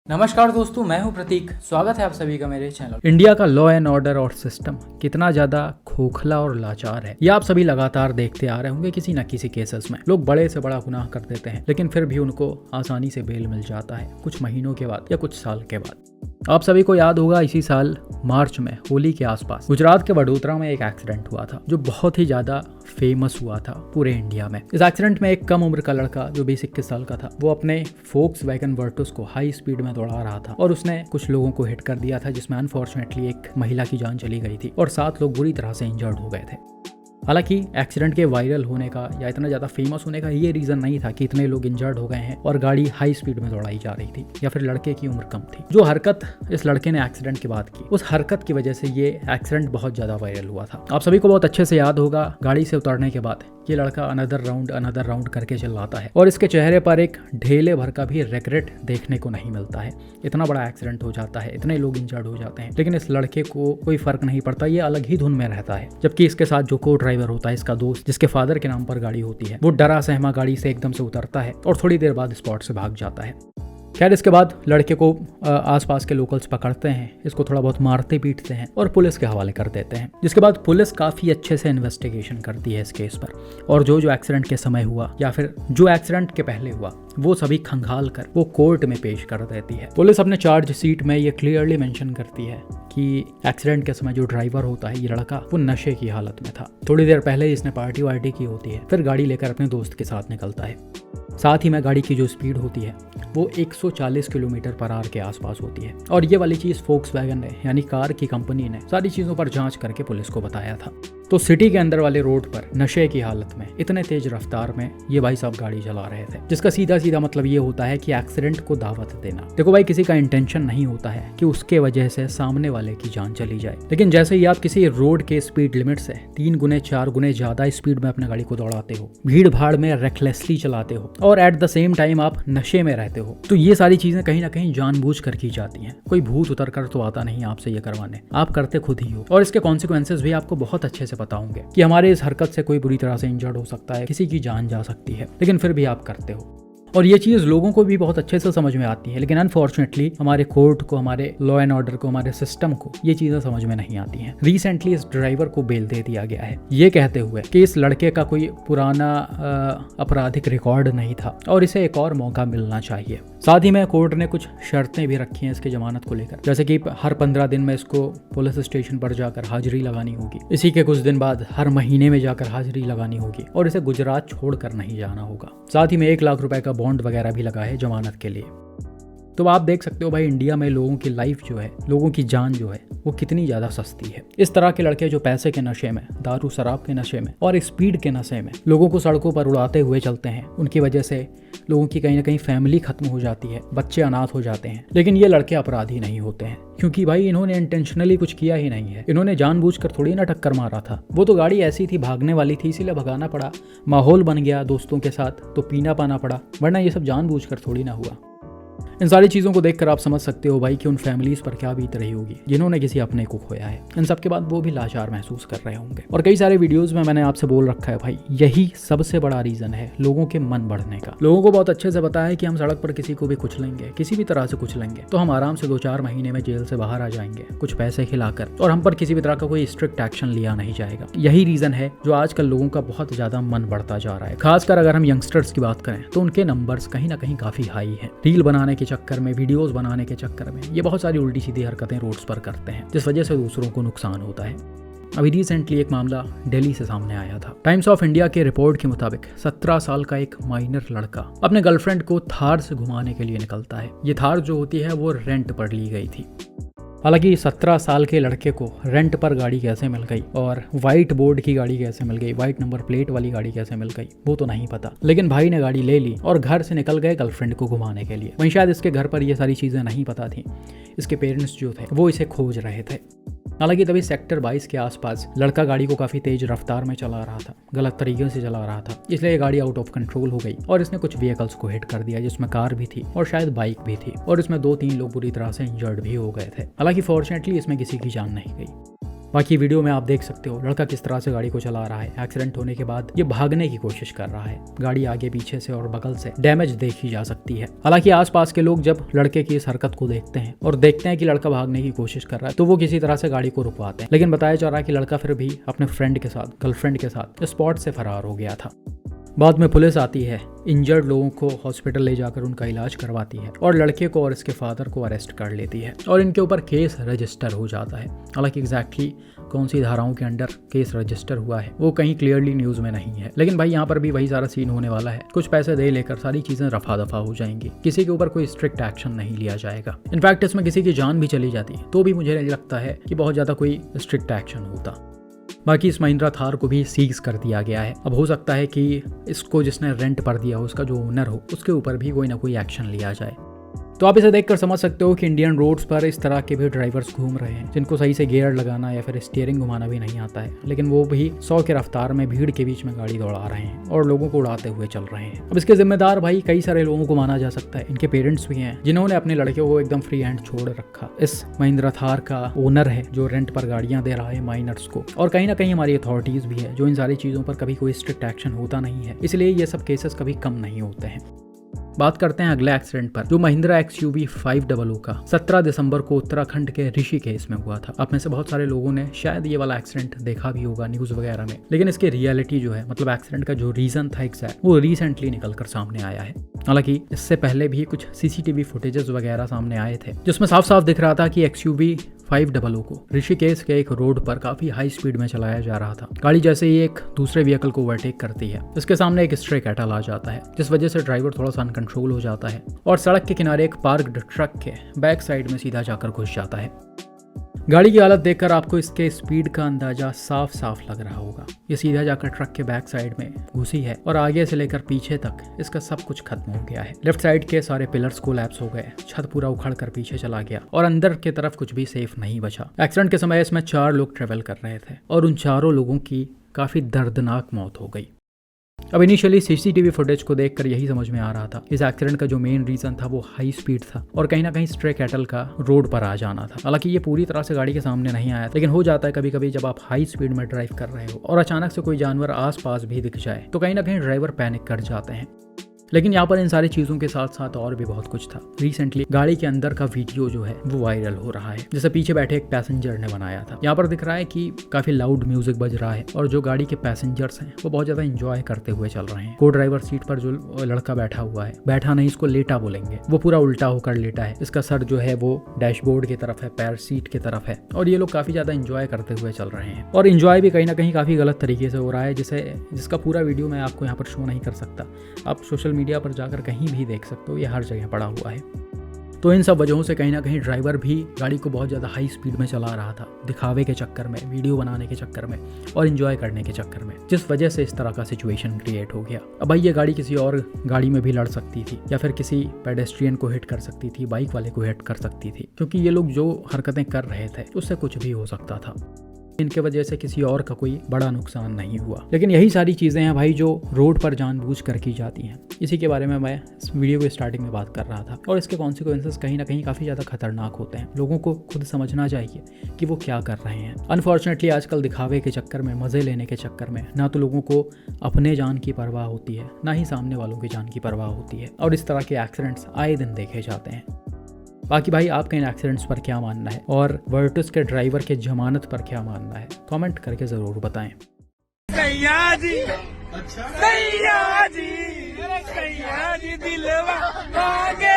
नमस्कार दोस्तों, मैं हूं प्रतीक। स्वागत है आप सभी का मेरे चैनल। इंडिया का लॉ एंड ऑर्डर और सिस्टम कितना ज्यादा खोखला और लाचार है, ये आप सभी लगातार देखते आ रहे होंगे। किसी न किसी केसेस में लोग बड़े से बड़ा गुनाह कर देते हैं, लेकिन फिर भी उनको आसानी से बेल मिल जाता है कुछ महीनों के बाद या कुछ साल के बाद। आप सभी को याद होगा, इसी साल मार्च में होली के आसपास गुजरात के वडोदरा में एक एक्सीडेंट हुआ था जो बहुत ही ज्यादा फेमस हुआ था पूरे इंडिया में। इस एक्सीडेंट में एक कम उम्र का लड़का जो 20-21 साल का था, वो अपने फोक्सवैगन वर्टस को हाई स्पीड में दौड़ा रहा था और उसने कुछ लोगों को हिट कर दिया था, जिसमें अनफॉर्चुनेटली एक महिला की जान चली गई थी और 7 लोग बुरी तरह से इंजर्ड हो गए थे। हालांकि एक्सीडेंट के वायरल होने का या इतना ज़्यादा फेमस होने का ये रीज़न नहीं था कि इतने लोग इंजर्ड हो गए हैं और गाड़ी हाई स्पीड में दौड़ाई जा रही थी या फिर लड़के की उम्र कम थी। जो हरकत इस लड़के ने एक्सीडेंट के बाद की, उस हरकत की वजह से ये एक्सीडेंट बहुत ज़्यादा वायरल हुआ था। आप सभी को बहुत अच्छे से याद होगा, गाड़ी से उतरने के बाद ये लड़का अनदर राउंड करके चिल्लाता है और इसके चेहरे पर एक ढेले भर का भी रिग्रेट देखने को नहीं मिलता है। इतना बड़ा एक्सीडेंट हो जाता है, इतने लोग इंजर्ड हो जाते हैं, लेकिन इस लड़के को कोई फर्क नहीं पड़ता, ये अलग ही धुन में रहता है। जबकि इसके साथ जो को ड्राइवर होता है, इसका दोस्त जिसके फादर के नाम पर गाड़ी होती है, वो डरा सहमा गाड़ी से एकदम से उतरता है और थोड़ी देर बाद स्पॉट से भाग जाता है। खैर, इसके बाद लड़के को आसपास के लोकल्स पकड़ते हैं, इसको थोड़ा बहुत मारते पीटते हैं और पुलिस के हवाले कर देते हैं। जिसके बाद पुलिस काफ़ी अच्छे से इन्वेस्टिगेशन करती है इस केस पर, और जो एक्सीडेंट के समय हुआ या फिर जो एक्सीडेंट के पहले हुआ, वो सभी खंगाल कर वो कोर्ट में पेश कर देती है। पुलिस अपने चार्ज शीट में ये क्लियरली मेंशन करती है कि एक्सीडेंट के समय जो ड्राइवर होता है, ये लड़का, वो नशे की हालत में था। थोड़ी देर पहले इसने पार्टी वार्टी की होती है, फिर गाड़ी लेकर अपने दोस्त के साथ निकलता है। साथ ही में गाड़ी की जो स्पीड होती है वो 140 किलोमीटर पर आवर के आसपास होती है। और ये वाली चीज़ फोक्सवैगन ने, यानी कार की कंपनी ने, सारी चीज़ों पर जांच करके पुलिस को बताया था। तो सिटी के अंदर वाले रोड पर नशे की हालत में इतने तेज रफ्तार में ये भाई साहब गाड़ी चला रहे थे, जिसका सीधा सीधा मतलब ये होता है कि एक्सीडेंट को दावत देना। देखो भाई, किसी का इंटेंशन नहीं होता है कि उसके वजह से सामने वाले की जान चली जाए, लेकिन जैसे ही आप किसी रोड के स्पीड लिमिट से 3 गुने 4 गुने ज्यादा स्पीड में अपने गाड़ी को दौड़ाते हो, भीड़ भाड़ में रेकलेसली चलाते हो और एट द सेम टाइम आप नशे में रहते हो, तो ये सारी चीजें कहीं ना कहीं जानबूझ कर की जाती हैं। कोई भूत उतर कर तो आता नहीं आपसे ये करवाने, आप करते खुद ही हो। और इसके कॉन्सिक्वेंसेस भी आपको बहुत अच्छे से पता होंगे कि हमारे इस हरकत से कोई बुरी तरह से इंजर्ड हो सकता है, किसी की जान जा सकती है, लेकिन फिर भी आप करते हो। और ये चीज़ लोगों को भी बहुत अच्छे से समझ में आती है, लेकिन अनफॉर्चुनेटली हमारे कोर्ट को, हमारे लॉ एंड ऑर्डर को, हमारे सिस्टम को ये चीज़ें समझ में नहीं आती हैं। रिसेंटली इस ड्राइवर को बेल दे दिया गया है, ये कहते हुए कि इस लड़के का कोई पुराना आपराधिक रिकॉर्ड नहीं था और इसे एक और मौका मिलना चाहिए। साथ ही में कोर्ट ने कुछ शर्तें भी रखी हैं इसकी जमानत को लेकर, जैसे कि हर 15 दिन में इसको पुलिस स्टेशन पर जाकर हाजिरी लगानी होगी, इसी के कुछ दिन बाद हर महीने में जाकर हाजिरी लगानी होगी और इसे गुजरात छोड़कर नहीं जाना होगा। साथ ही में 1 लाख रुपए का बॉन्ड वगैरह भी लगा है जमानत के लिए। तो आप देख सकते हो भाई, इंडिया में लोगों की लाइफ जो है, लोगों की जान जो है, वो कितनी ज़्यादा सस्ती है। इस तरह के लड़के जो पैसे के नशे में, दारू शराब के नशे में और स्पीड के नशे में लोगों को सड़कों पर उड़ाते हुए चलते हैं, उनकी वजह से लोगों की कहीं ना कहीं फैमिली खत्म हो जाती है, बच्चे अनाथ हो जाते हैं। लेकिन ये लड़के अपराधी नहीं होते हैं, क्योंकि भाई इन्होंने इंटेंशनली कुछ किया ही नहीं है। इन्होंने जानबूझकर थोड़ी ना टक्कर मारा था, वो तो गाड़ी ऐसी थी, भागने वाली थी, इसीलिए भगाना पड़ा, माहौल बन गया दोस्तों के साथ तो पीना पाना पड़ा, वरना ये सब जानबूझकर थोड़ी ना हुआ। इन सारी चीज़ों को देखकर आप समझ सकते हो भाई कि उन फैमिलीज़ पर क्या बीत रही होगी जिन्होंने किसी अपने को खोया है। इन सब के बाद वो भी लाचार महसूस कर रहे होंगे। और कई सारे वीडियोस में मैंने आपसे बोल रखा है भाई, यही सबसे बड़ा रीज़न है लोगों के मन बढ़ने का। लोगों को बहुत अच्छे से पता है कि हम सड़क पर किसी को भी कुचलेंगे, किसी भी तरह से कुचलेंगे, तो हम आराम से 2-4 महीने में जेल से बाहर आ जाएंगे कुछ पैसे खिलाकर, और हम पर किसी भी तरह का कोई स्ट्रिक्ट एक्शन लिया नहीं जाएगा। यही रीज़न है जो आजकल लोगों का बहुत ज़्यादा मन बढ़ता जा रहा है। खासकर अगर हम यंगस्टर्स की बात करें तो उनके नंबर्स कहीं ना कहीं काफ़ी हाई है। रील बनाने के चक्कर में, वीडियोस बनाने के चक्कर में ये बहुत सारी उल्टी सीधी हरकतें रोड्स पर करते हैं, जिस वजह से दूसरों को नुकसान होता है। अभी रिसेंटली एक मामला दिल्ली से सामने आया था। टाइम्स ऑफ इंडिया के रिपोर्ट के मुताबिक 17 साल का एक माइनर लड़का अपने गर्लफ्रेंड को थार से घुमाने के लिए निकलता है। ये थार जो होती है वो रेंट पर ली गई थी। हालांकि 17 साल के लड़के को रेंट पर गाड़ी कैसे मिल गई और वाइट बोर्ड की गाड़ी कैसे मिल गई, वाइट नंबर प्लेट वाली गाड़ी कैसे मिल गई, वो तो नहीं पता, लेकिन भाई ने गाड़ी ले ली और घर से निकल गए गर्लफ्रेंड को घुमाने के लिए। वहीं शायद इसके घर पर ये सारी चीज़ें नहीं पता थी, इसके पेरेंट्स जो थे वो इसे खोज रहे थे। हालांकि तभी सेक्टर 22 के आसपास लड़का गाड़ी को काफ़ी तेज रफ्तार में चला रहा था, गलत तरीके से चला रहा था, इसलिए गाड़ी आउट ऑफ कंट्रोल हो गई और इसने कुछ व्हीकल्स को हिट कर दिया, जिसमें कार भी थी और शायद बाइक भी थी, और इसमें 2-3 लोग बुरी तरह से इंजर्ड भी हो गए थे। हालांकि फॉर्चुनेटली इसमें किसी की जान नहीं गई। बाकी वीडियो में आप देख सकते हो लड़का किस तरह से गाड़ी को चला रहा है। एक्सीडेंट होने के बाद ये भागने की कोशिश कर रहा है। गाड़ी आगे पीछे से और बगल से डैमेज देखी जा सकती है। हालांकि आसपास के लोग जब लड़के की इस हरकत को देखते हैं और देखते हैं कि लड़का भागने की कोशिश कर रहा है तो वो किसी तरह से गाड़ी को रुकवाते हैं। लेकिन बताया जा रहा है कि लड़का फिर भी अपने फ्रेंड के साथ, गर्लफ्रेंड के साथ स्पॉट से फरार हो गया था। बाद में पुलिस आती है, इंजर्ड लोगों को हॉस्पिटल ले जाकर उनका इलाज करवाती है और लड़के को और इसके फादर को अरेस्ट कर लेती है और इनके ऊपर केस रजिस्टर हो जाता है। हालांकि एग्जैक्टली कौन सी धाराओं के अंडर केस रजिस्टर हुआ है वो कहीं क्लियरली न्यूज़ में नहीं है। लेकिन भाई यहाँ पर भी वही सारा सीन होने वाला है। कुछ पैसे दे लेकर सारी चीज़ें रफा दफा हो जाएंगी। किसी के ऊपर कोई स्ट्रिक्ट एक्शन नहीं लिया जाएगा। इनफैक्ट इसमें किसी की जान भी चली जाती है तो भी मुझे नहीं लगता है कि बहुत ज़्यादा कोई स्ट्रिक्ट एक्शन होता। बाकी इस महिंद्रा थार को भी सीज कर दिया गया है। अब हो सकता है कि इसको जिसने रेंट पर दिया हो, उसका जो ओनर हो, उसके ऊपर भी कोई ना कोई एक्शन लिया जाए। तो आप इसे देखकर समझ सकते हो कि इंडियन रोड्स पर इस तरह के भी ड्राइवर्स घूम रहे हैं जिनको सही से गियर लगाना या फिर स्टीयरिंग घुमाना भी नहीं आता है, लेकिन वो भी 100 की रफ्तार में भीड़ के बीच में गाड़ी दौड़ा रहे हैं और लोगों को उड़ाते हुए चल रहे हैं। अब इसके जिम्मेदार भाई कई सारे लोगों को माना जा सकता है। इनके पेरेंट्स भी हैं जिन्होंने अपने लड़के को एकदम फ्री हैंड छोड़ रखा। इस महिंद्रा थार का ओनर है जो रेंट पर गाड़ियां दे रहा है माइनर्स को, और कहीं ना कहीं हमारी अथॉरिटीज भी है जो इन सारी चीजों पर कभी कोई स्ट्रिक्ट एक्शन होता नहीं है, इसलिए ये सब केसेस कभी कम नहीं होते हैं। बात करते हैं अगले एक्सीडेंट पर, जो महिंद्रा XUV 500 का 17 दिसंबर को उत्तराखंड के ऋषिकेश में हुआ था। आप में से बहुत सारे लोगों ने शायद ये वाला एक्सीडेंट देखा भी होगा न्यूज वगैरह में, लेकिन इसकी रियलिटी जो है, मतलब एक्सीडेंट का जो रीजन था एग्जैक्ट, वो रिसेंटली निकल कर सामने आया है। हालांकि इससे पहले भी कुछ CCTV फुटेजेस वगैरह सामने आए थे जिसमें साफ साफ दिख रहा था कि XUV 500 को ऋषिकेश के एक रोड पर काफी हाई स्पीड में चलाया जा रहा था। गाड़ी जैसे ही एक दूसरे व्हीकल को ओवरटेक करती है, इसके सामने एक स्ट्रे कैटल आ जाता है, जिस वजह से ड्राइवर थोड़ा सा अनकंट्रोल हो जाता है और सड़क के किनारे एक पार्क्ड ट्रक के बैक साइड में सीधा जाकर घुस जाता है। गाड़ी की हालत देखकर आपको इसके स्पीड का अंदाजा साफ साफ लग रहा होगा। ये सीधा जाकर ट्रक के बैक साइड में घुसी है और आगे से लेकर पीछे तक इसका सब कुछ खत्म हो गया है। लेफ्ट साइड के सारे पिलर्स कोलैप्स हो गए, छत पूरा उखड़ कर पीछे चला गया और अंदर की तरफ कुछ भी सेफ नहीं बचा। एक्सीडेंट के समय इसमें 4 लोग ट्रेवल कर रहे थे और उन चारों लोगों की काफी दर्दनाक मौत हो गई। अब इनिशियली CCTV फुटेज को देखकर यही समझ में आ रहा था इस एक्सीडेंट का जो मेन रीजन था वो हाई स्पीड था और कहीं ना कहीं स्ट्रे कैटल का रोड पर आ जाना था। हालांकि ये पूरी तरह से गाड़ी के सामने नहीं आया, लेकिन हो जाता है कभी कभी जब आप हाई स्पीड में ड्राइव कर रहे हो और अचानक से कोई जानवर आसपास भी दिख जाए तो कहीं ना कहीं ड्राइवर पैनिक कर जाते हैं। लेकिन यहाँ पर इन सारी चीज़ों के साथ साथ और भी बहुत कुछ था। रिसेंटली गाड़ी के अंदर का वीडियो जो है वो वायरल हो रहा है, जैसे पीछे बैठे एक पैसेंजर ने बनाया था। यहाँ पर दिख रहा है कि काफी लाउड म्यूजिक बज रहा है और जो गाड़ी के पैसेंजर्स हैं वो बहुत ज्यादा एंजॉय करते हुए चल रहे हैं। को ड्राइवर सीट पर जो लड़का बैठा हुआ है, बैठा नहीं इसको लेटा बोलेंगे, वो पूरा उल्टा होकर लेटा है। इसका सर जो है वो डैशबोर्ड की तरफ है, पैर सीट की तरफ है और ये लोग काफी ज्यादा एंजॉय करते हुए चल रहे हैं। और एंजॉय भी कहीं ना कहीं काफी गलत तरीके से हो रहा है, जिसका पूरा वीडियो मैं आपको यहाँ पर शो नहीं कर सकता। आप सोशल मीडिया पर जाकर कहीं भी देख सकते हो, ये हर जगह पड़ा हुआ है। तो इन सब वजहों से कहीं ना कहीं ड्राइवर भी गाड़ी को बहुत ज़्यादा हाई स्पीड में चला रहा था, दिखावे के चक्कर में, वीडियो बनाने के चक्कर में और एंजॉय करने के चक्कर में, जिस वजह से इस तरह का सिचुएशन क्रिएट हो गया। अब भाई ये गाड़ी किसी और गाड़ी में भी लड़ सकती थी या फिर किसी पेडेस्ट्रियन को हिट कर सकती थी, बाइक वाले को हिट कर सकती थी, क्योंकि ये लोग जो हरकतें कर रहे थे उससे कुछ भी हो सकता था। इनके वजह से किसी और का कोई बड़ा नुकसान नहीं हुआ। लेकिन यही सारी चीज़ें हैं भाई जो रोड पर जानबूझ कर की जाती हैं। इसी के बारे में मैं इस वीडियो के स्टार्टिंग में बात कर रहा था और इसके कॉन्सिक्वेंसेस कहीं ना कहीं काफ़ी ज़्यादा खतरनाक होते हैं। लोगों को खुद समझना चाहिए कि वो क्या कर रहे हैं। अनफॉर्चुनेटली आजकल दिखावे के चक्कर में, मज़े लेने के चक्कर में ना तो लोगों को अपने जान की परवाह होती है, ना ही सामने वालों की जान की परवाह होती है और इस तरह के एक्सीडेंट्स आए दिन देखे जाते हैं। बाकी भाई आपका इन एक्सीडेंट्स पर क्या मानना है और वर्टस के ड्राइवर के जमानत पर क्या मानना है, कमेंट करके ज़रूर बताएं। सैया जी, अच्छा सैया जी, दिलवा मांगे